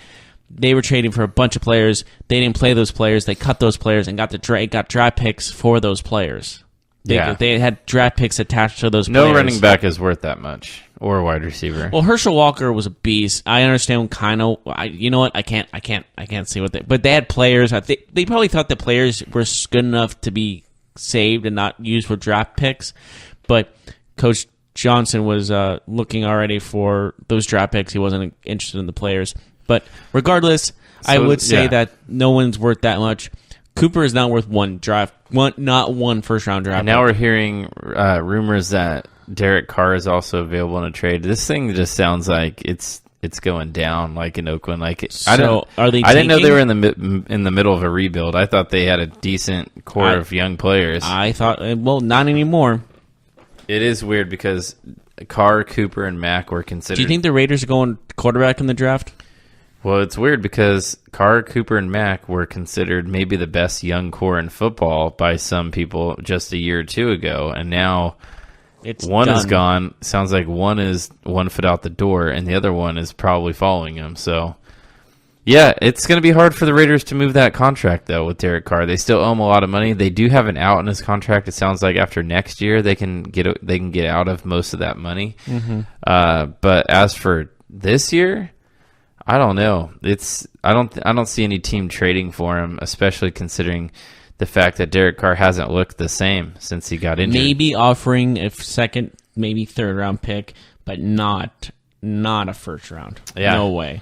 They were trading for a bunch of players. They didn't play those players. They cut those players and got draft picks for those players. They had draft picks attached to those players. No running back is worth that much, or a wide receiver. Well, Herschel Walker was a beast. I understand kind of. You know what? I can't see what but they had players. They probably thought the players were good enough to be saved and not used for draft picks. But Coach Johnson was looking already for those draft picks. He wasn't interested in the players. But regardless, I would say that no one's worth that much. Cooper is not worth not one first round draft. And now we're hearing rumors that Derek Carr is also available in a trade. This thing just sounds like it's going down, like in Oakland. I didn't know they were in the middle of a rebuild. I thought they had a decent core of young players. I thought, well, not anymore. It is weird because Carr, Cooper, and Mack were considered. Do you think the Raiders are going quarterback in the draft? Well, it's weird because Carr, Cooper, and Mack were considered maybe the best young core in football by some people just a year or two ago, and now one is gone. Sounds like one is 1 foot out the door, and the other one is probably following him. So, yeah, it's going to be hard for the Raiders to move that contract, though, with Derek Carr. They still owe him a lot of money. They do have an out in his contract. It sounds like after next year they can get out of most of that money. Mm-hmm. But as for this year, I don't know. I don't see any team trading for him, especially considering the fact that Derek Carr hasn't looked the same since he got injured. Maybe offering a second, maybe third round pick, but not a first round. Yeah. No way.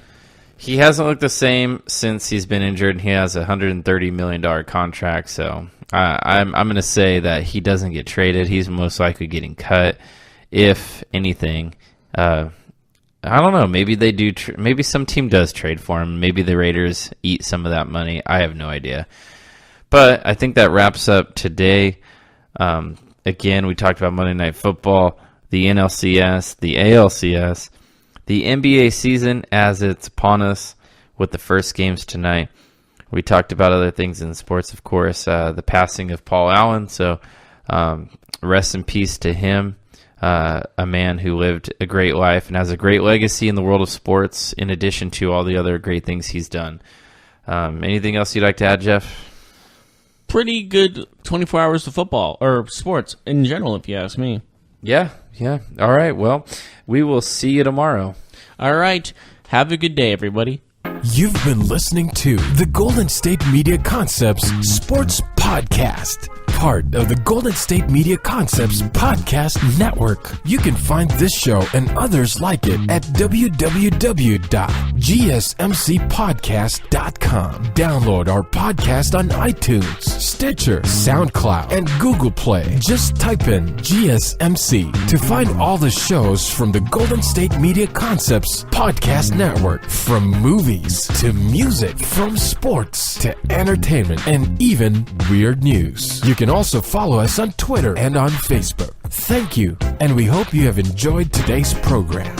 He hasn't looked the same since he's been injured, and he has a $130 million contract. So I'm going to say that he doesn't get traded. He's most likely getting cut, if anything. I don't know. Maybe they do. Maybe some team does trade for him. Maybe the Raiders eat some of that money. I have no idea. But I think that wraps up today. Again, we talked about Monday Night Football, the NLCS, the ALCS, the NBA season as it's upon us with the first games tonight. We talked about other things in sports, of course, the passing of Paul Allen. So rest in peace to him. A man who lived a great life and has a great legacy in the world of sports, in addition to all the other great things he's done. Anything else you'd like to add, Jeff? Pretty good 24 hours of football, or sports in general, if you ask me. Yeah. All right, well, we will see you tomorrow. All right. Have a good day, everybody. You've been listening to the Golden State Media Concepts Sports Podcast, part of the Golden State Media Concepts Podcast Network. You can find this show and others like it at www.gsmcpodcast.com. Download our podcast on iTunes, Stitcher, SoundCloud, and Google Play. Just type in GSMC to find all the shows from the Golden State Media Concepts Podcast Network, from movies to music, from sports to entertainment, and even weird news. You can also follow us on Twitter and on Facebook. Thank you, and we hope you have enjoyed today's program.